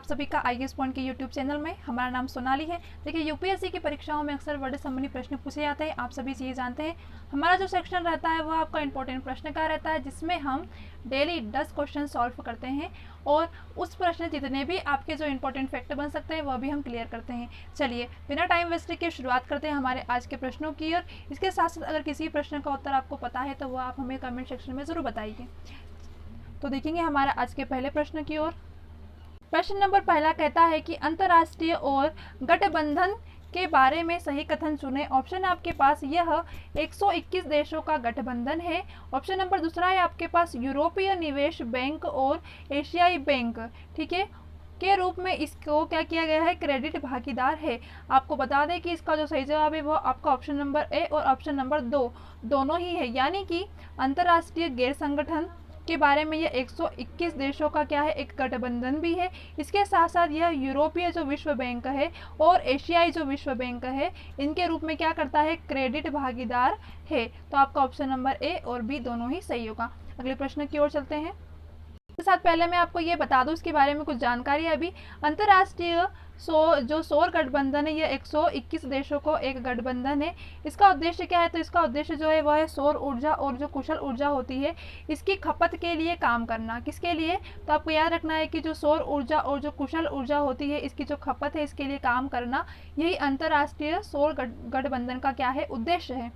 सभी का IAS point के यूट्यूब चैनल में। हमारा नाम सोनाली है। देखिए, यूपीएससी की परीक्षाओं में अक्सर वर्ड संबंधी प्रश्न पूछे जाते हैं, आप सभी चीज़ जानते हैं। हमारा जो सेक्शन रहता है वो आपका इंपॉर्टेंट प्रश्न का रहता है, जिसमें हम डेली 10 क्वेश्चन सॉल्व करते हैं और उस प्रश्न जितने भी आपके जो इंपॉर्टेंट फैक्ट बन सकते हैं वह भी हम क्लियर करते हैं। चलिए बिना टाइम वेस्ट के शुरुआत करते हैं हमारे आज के प्रश्नों की। और इसके साथ साथ अगर किसी प्रश्न का उत्तर आपको पता है तो वो आप हमें कमेंट सेक्शन में ज़रूर बताइए। तो देखेंगे हमारा आज के पहले प्रश्न की ओर। प्रश्न नंबर पहला कहता है कि अंतर्राष्ट्रीय और गठबंधन के बारे में सही कथन चुने। ऑप्शन आपके पास यह 121 देशों का गठबंधन है। ऑप्शन नंबर दूसरा है आपके पास यूरोपीय निवेश बैंक और एशियाई बैंक, ठीक है, के रूप में इसको क्या किया गया है, क्रेडिट भागीदार है। आपको बता दें कि इसका जो सही जवाब है वो आपका ऑप्शन नंबर ए और ऑप्शन नंबर दो दोनों ही है, यानी कि अंतर्राष्ट्रीय गैर संगठन के बारे में यह 121 देशों का क्या है, एक गठबंधन भी है। इसके साथ साथ यह यूरोपीय जो विश्व बैंक है और एशियाई जो विश्व बैंक है, इनके रूप में क्या करता है, क्रेडिट भागीदार है। तो आपका ऑप्शन नंबर ए और बी दोनों ही सही होगा। अगले प्रश्न की ओर चलते हैं। इसके साथ पहले मैं आपको ये बता दूं इसके बारे में कुछ जानकारी। अभी अंतर्राष्ट्रीय जो सौर गठबंधन है ये 121 देशों को एक गठबंधन है। इसका उद्देश्य क्या है, तो इसका उद्देश्य जो है वह है सौर ऊर्जा और जो कुशल ऊर्जा होती है इसकी खपत के लिए काम करना। किसके लिए, तो आपको याद रखना है कि जो सौर ऊर्जा और जो कुशल ऊर्जा होती है इसकी जो खपत है इसके लिए काम करना, यही अंतर्राष्ट्रीय सौर गठबंधन का क्या है, उद्देश्य है।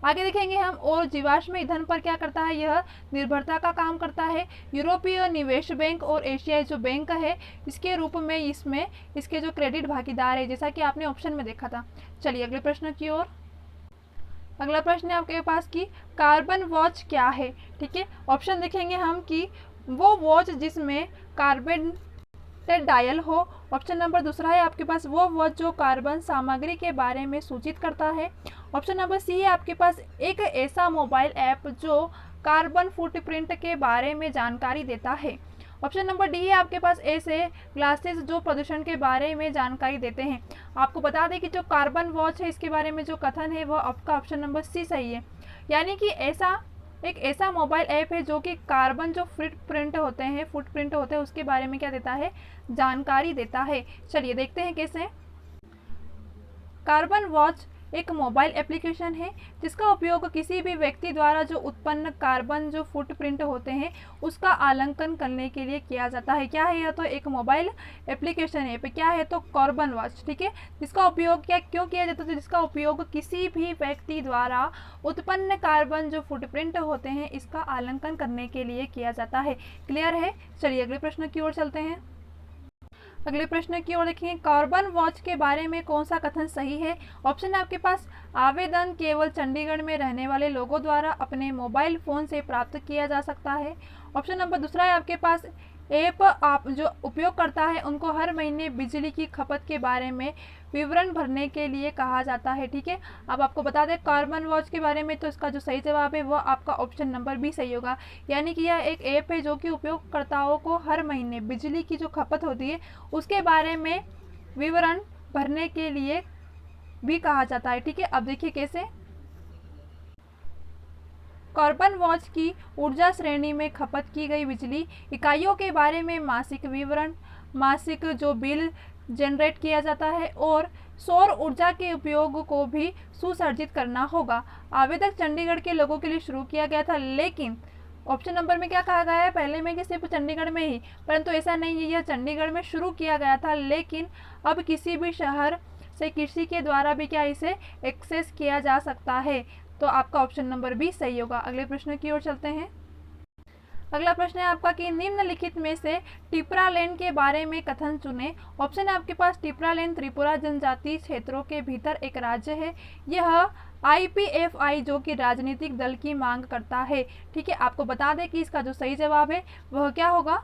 आगे देखेंगे हम। और जीवाश्म ईंधन पर क्या करता है, यह निर्भरता का काम करता है। यूरोपीय निवेश बैंक और एशियाई जो बैंक है इसके रूप में इसमें इसके जो क्रेडिट भागीदार है, जैसा कि आपने ऑप्शन में देखा था। चलिए अगले प्रश्न की ओर। अगला प्रश्न है आपके पास कि कार्बन वॉच क्या है, ठीक है। ऑप्शन देखेंगे हम कि वो वॉच जिसमें कार्बन डायल हो। ऑप्शन नंबर दूसरा है आपके पास वो वॉच जो कार्बन सामग्री के बारे में सूचित करता है। ऑप्शन नंबर सी है आपके पास एक ऐसा मोबाइल ऐप जो कार्बन फुटप्रिंट के बारे में जानकारी देता है। ऑप्शन नंबर डी है आपके पास ऐसे ग्लासेस जो प्रदूषण के बारे में जानकारी देते हैं। आपको बता दें कि जो कार्बन वॉच है इसके बारे में जो कथन है वह आपका ऑप्शन नंबर सी सही है, यानी कि एक ऐसा मोबाइल ऐप है जो कि कार्बन जो फुटप्रिंट होते हैं उसके बारे में क्या देता है, जानकारी देता है। चलिए देखते हैं कैसे। कार्बन वॉच एक मोबाइल एप्लीकेशन है जिसका उपयोग किसी भी व्यक्ति द्वारा जो उत्पन्न कार्बन जो फुटप्रिंट होते हैं उसका आंकलन करने के लिए किया जाता है। क्या है यह, तो एक मोबाइल एप्लीकेशन है। पे क्या है, तो कार्बन वॉच, ठीक है, जिसका उपयोग क्यों किया जाता है, तो जिसका उपयोग किसी भी व्यक्ति द्वारा उत्पन्न कार्बन जो फुटप्रिंट होते हैं इसका आंकलन करने के लिए किया जाता है। क्लियर है। चलिए अगले प्रश्न की ओर चलते हैं। अगले प्रश्न की ओर देखेंगे। कार्बन वॉच के बारे में कौन सा कथन सही है। ऑप्शन आपके पास आवेदन केवल चंडीगढ़ में रहने वाले लोगों द्वारा अपने मोबाइल फ़ोन से प्राप्त किया जा सकता है। ऑप्शन नंबर दूसरा है आपके पास ऐप आप जो उपयोग करता है उनको हर महीने बिजली की खपत के बारे में विवरण भरने के लिए कहा जाता है, ठीक है। अब आपको बता दें कार्बन वॉच के बारे में, तो इसका जो सही जवाब है वह आपका ऑप्शन नंबर बी सही होगा, यानी कि यह एक ऐप है जो कि उपयोगकर्ताओं को हर महीने बिजली की जो खपत होती है उसके बारे में विवरण भरने के लिए भी कहा जाता है, ठीक है। अब देखिए कैसे। कार्बन वॉच की ऊर्जा श्रेणी में खपत की गई बिजली इकाइयों के बारे में मासिक विवरण, मासिक जो बिल जनरेट किया जाता है और सौर ऊर्जा के उपयोग को भी सुसज्जित करना होगा। आवेदक चंडीगढ़ के लोगों के लिए शुरू किया गया था, लेकिन ऑप्शन नंबर में क्या कहा गया है, पहले में कि सिर्फ चंडीगढ़ में ही, परंतु ऐसा नहीं है। यह चंडीगढ़ में शुरू किया गया था, लेकिन अब किसी भी शहर से किसी के द्वारा भी क्या इसे एक्सेस किया जा सकता है। तो आपका ऑप्शन नंबर बी सही होगा। अगले प्रश्न की ओर चलते हैं। अगला प्रश्न है आपका कि निम्नलिखित में से टिपरालैंड के बारे में कथन चुने। ऑप्शन है आपके पास टिपरालैंड त्रिपुरा जनजातीय क्षेत्रों के भीतर एक राज्य है। यह IPFI जो कि राजनीतिक दल की मांग करता है, ठीक है। आपको बता दें कि इसका जो सही जवाब है वह क्या होगा,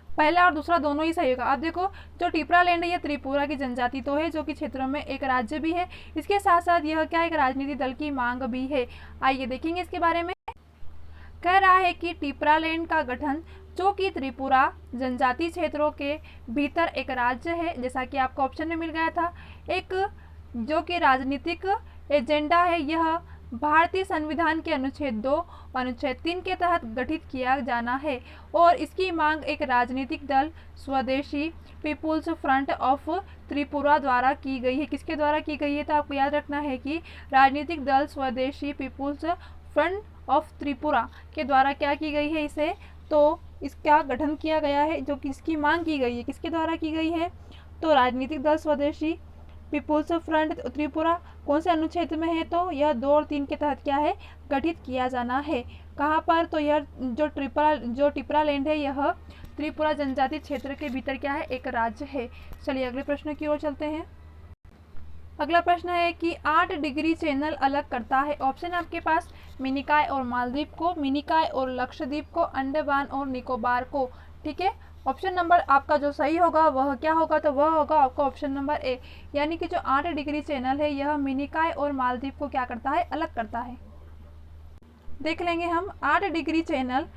पहला और दूसरा दोनों ही सही होगा। अब देखो, जो टिपरालैंड है यह त्रिपुरा की जनजाति तो है जो कि क्षेत्रों में एक राज्य भी है, इसके साथ साथ यह क्या एक राजनीतिक दल की मांग भी है। आइए देखेंगे इसके बारे में। कह रहा है कि टिपरालैंड का गठन जो कि त्रिपुरा जनजाति क्षेत्रों के भीतर एक राज्य है, जैसा कि आपको ऑप्शन में मिल गया था, एक जो कि राजनीतिक एजेंडा है, यह भारतीय संविधान के अनुच्छेद 2 और अनुच्छेद 3 के तहत गठित किया जाना है और इसकी मांग एक राजनीतिक दल स्वदेशी पीपुल्स फ्रंट ऑफ त्रिपुरा द्वारा की गई है। किसके द्वारा की गई है? तो आपको याद रखना है कि राजनीतिक दल स्वदेशी पीपुल्स फ्रंट ऑफ त्रिपुरा के द्वारा क्या की गई है इसे, तो इसका गठन किया गया है, जो किसकी मांग की गई है, किसके द्वारा की गई है, तो राजनीतिक दल स्वदेशी पीपुल्स फ्रंट त्रिपुरा कौन से अनुच्छेद में है, तो यह 2 और 3 के तहत क्या है, गठित किया जाना है। कहाँ पर? तो यह जो टिपरा लैंड है यह त्रिपुरा जनजाति क्षेत्र के भीतर क्या है, एक राज्य है। चलिए अगले प्रश्न की ओर चलते हैं। अगला प्रश्न है कि 8 डिग्री चैनल अलग करता है। ऑप्शन आपके पास मिनिकॉय और मालदीव को, मिनिकॉय और लक्षद्वीप को, अंडमान और निकोबार को। ठीक है, ऑप्शन नंबर आपका जो सही होगा वह क्या होगा, तो वह होगा आपका ऑप्शन नंबर ए, यानी कि जो 8 डिग्री चैनल है यह मिनिकॉय और मालदीव को क्या करता है, अलग करता है। देख लेंगे हम 8 डिग्री चैनल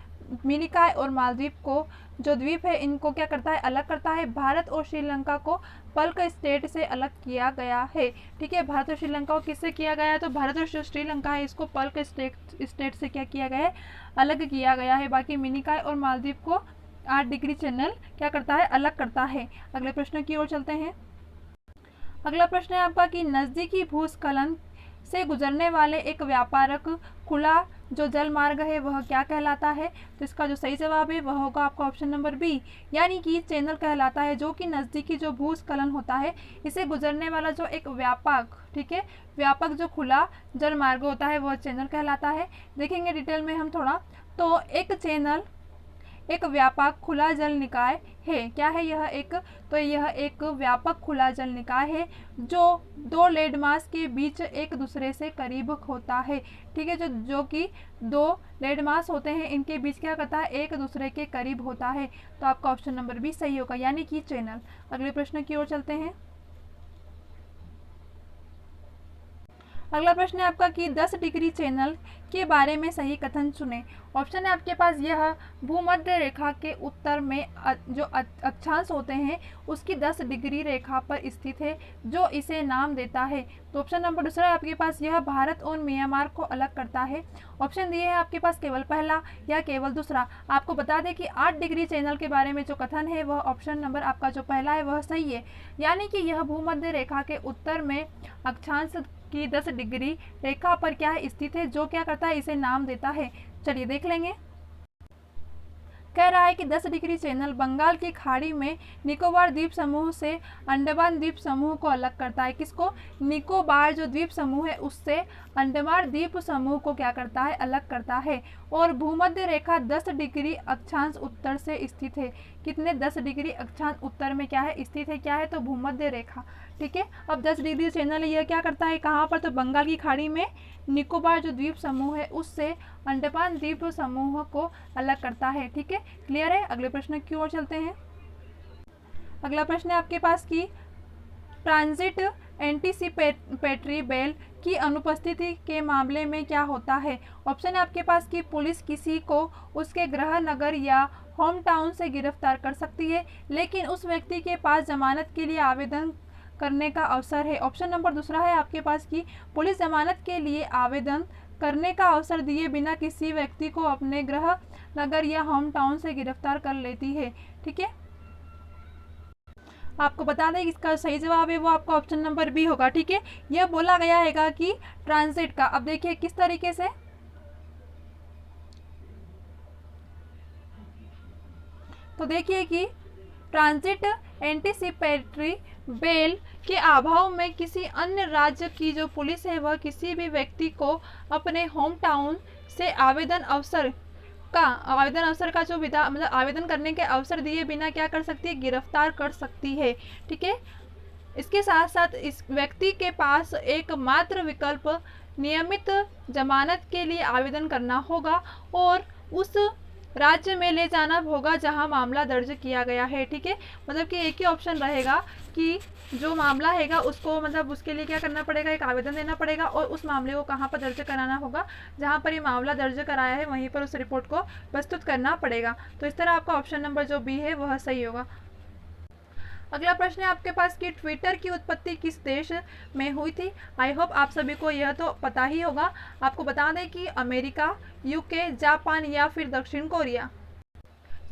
मिनिकॉय और मालदीव को जो द्वीप है इनको क्या करता है, अलग करता है। भारत और श्रीलंका को पल्क स्टेट से अलग किया गया है। ठीक है, भारत और श्रीलंका को किससे किया गया है, तो भारत और जो श्रीलंका है इसको पल्क स्टेट से क्या किया गया है, अलग किया गया है। बाकी मिनिकॉय और मालदीव को 8 डिग्री चैनल क्या करता है, अलग करता है। अगले प्रश्न की ओर चलते हैं। अगला प्रश्न है आपका कि नजदीकी भूस्खलन से गुजरने वाले एक व्यापारक खुला जो जल मार्ग है वह क्या कहलाता है, तो इसका जो सही जवाब है वह होगा आपका ऑप्शन नंबर बी, यानी कि चैनल कहलाता है जो कि नज़दीकी जो भूस्खलन होता है इसे गुजरने वाला जो एक व्यापक, ठीक है, व्यापक जो खुला जल मार्ग होता है वह चैनल कहलाता है। देखेंगे डिटेल में हम थोड़ा, तो एक चैनल एक व्यापक खुला जल निकाय है। क्या है यह एक, तो यह एक व्यापक खुला जल निकाय है जो 2 लैंडमास के बीच एक दूसरे से करीब होता है। ठीक है, जो कि 2 लैंडमास होते हैं इनके बीच क्या करता है, एक दूसरे के करीब होता है। तो आपका ऑप्शन नंबर बी सही होगा, यानी कि चैनल। अगले प्रश्न की ओर चलते हैं। अगला प्रश्न है आपका कि 10 डिग्री चैनल के बारे में सही कथन चुनें। ऑप्शन है आपके पास, यह भूमध्य रेखा के उत्तर में जो अक्षांश होते हैं उसकी 10 डिग्री रेखा पर स्थित है जो इसे नाम देता है। तो ऑप्शन नंबर दूसरा है आपके पास, यह भारत और म्यांमार को अलग करता है। ऑप्शन दिए है आपके पास केवल पहला या केवल दूसरा। आपको बता दें कि 8 डिग्री चैनल के बारे में जो कथन है वह ऑप्शन नंबर आपका जो पहला है वह सही है, यानी कि यह भूमध्य रेखा के उत्तर में अक्षांश की 10 डिग्री रेखा पर क्या है, स्थित है, जो क्या करता है, इसे नाम देता है। चलिए देख लेंगे। कह रहा है कि 10 डिग्री चैनल बंगाल की खाड़ी में निकोबार द्वीप समूह से अंडमान द्वीप समूह को अलग करता है। किसको? निकोबार जो द्वीप समूह है उससे अंडमान द्वीप समूह को क्या करता है, अलग करता है। और भूमध्य रेखा 10 डिग्री अक्षांश उत्तर से स्थित है। कितने? 10 डिग्री अक्षांश उत्तर में क्या है, स्थित है। क्या है? तो भूमध्य रेखा। ठीक है, अब 10 डिग्री चैनल यह क्या करता है, कहाँ पर, तो बंगाल की खाड़ी में निकोबार जो द्वीप समूह है उससे अंडमान द्वीप समूह को अलग करता है। ठीक है, क्लियर है। अगले प्रश्न की ओर चलते हैं। अगला प्रश्न है आपके पास कि ट्रांजिट एंटीसिपेटरी बेल की अनुपस्थिति के मामले में क्या होता है। ऑप्शन है आपके पास कि पुलिस किसी को उसके गृह नगर या होम टाउन से गिरफ्तार कर सकती है लेकिन उस व्यक्ति के पास जमानत के लिए आवेदन करने का अवसर है। ऑप्शन नंबर दूसरा है आपके पास कि पुलिस जमानत के लिए आवेदन करने का अवसर दिए बिना किसी व्यक्ति को अपने गृह नगर या होम टाउन से गिरफ्तार कर लेती है। ठीक है, आपको बता दें इसका सही जवाब है वो आपका ऑप्शन नंबर बी होगा। ठीक है, यह बोला गया है कि ट्रांजिट का, अब देखिए किस तरीके से, तो देखिए कि ट्रांजिट एंटीसिपेटरी बेल के अभाव में किसी अन्य राज्य की जो पुलिस है वह किसी भी व्यक्ति को अपने होम टाउन से आवेदन अवसर का जो विधा मतलब आवेदन करने के अवसर दिए बिना क्या कर सकती है, गिरफ्तार कर सकती है। ठीक है, इसके साथ साथ इस व्यक्ति के पास एकमात्र विकल्प नियमित जमानत के लिए आवेदन करना होगा और उस राज्य में ले जाना होगा जहां मामला दर्ज किया गया है। ठीक है, मतलब कि एक ही ऑप्शन रहेगा कि जो मामला हैगा उसको मतलब उसके लिए क्या करना पड़ेगा, एक आवेदन देना पड़ेगा और उस मामले को कहाँ पर दर्ज कराना होगा, जहाँ पर ये मामला दर्ज कराया है वहीं पर उस रिपोर्ट को प्रस्तुत करना पड़ेगा। तो इस तरह आपका ऑप्शन नंबर जो बी है वह सही होगा। अगला प्रश्न है आपके पास कि ट्विटर की उत्पत्ति किस देश में हुई थी। आई होप आप सभी को यह तो पता ही होगा। आपको बता दें कि अमेरिका, यूके, जापान या फिर दक्षिण कोरिया।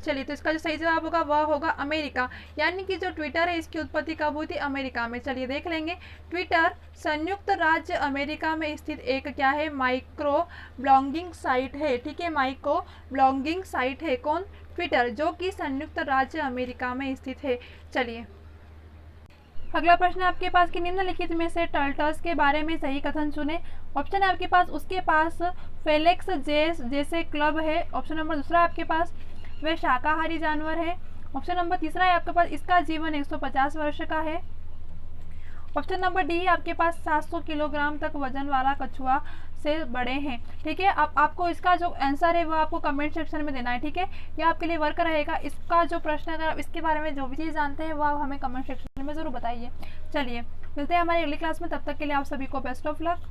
चलिए, तो इसका जो सही जवाब होगा वह होगा अमेरिका, यानी कि जो ट्विटर है इसकी उत्पत्ति कब हुई थी, अमेरिका में। चलिए देख लेंगे। ट्विटर संयुक्त राज्य अमेरिका में स्थित एक क्या है, माइक्रो ब्लॉगिंग साइट है। ठीक है, माइक्रो ब्लॉगिंग साइट है कौन, ट्विटर, जो कि संयुक्त राज्य अमेरिका में स्थित है। चलिए, अगला प्रश्न है आपके पास कि निम्नलिखित में से टर्टल्स के बारे में सही कथन चुने। ऑप्शन है आपके पास उसके पास फेलेक्स जैसे क्लब है। ऑप्शन नंबर दूसरा आपके पास वे शाकाहारी जानवर है। ऑप्शन नंबर तीसरा है आपके पास इसका जीवन 150 वर्ष का है। ऑप्शन नंबर डी आपके पास 700 किलोग्राम तक वजन वाला कछुआ से बड़े हैं। ठीक है, अब आपको इसका जो आंसर है वो आपको कमेंट सेक्शन में देना है। ठीक है, यह आपके लिए वर्क रहेगा। इसका जो प्रश्न है, अगर आप इसके बारे में जो भी चीज़ जानते हैं वो आप हमें कमेंट सेक्शन में ज़रूर बताइए। चलिए, मिलते हैं हमारी अगली क्लास में, तब तक के लिए आप सभी को बेस्ट ऑफ लक।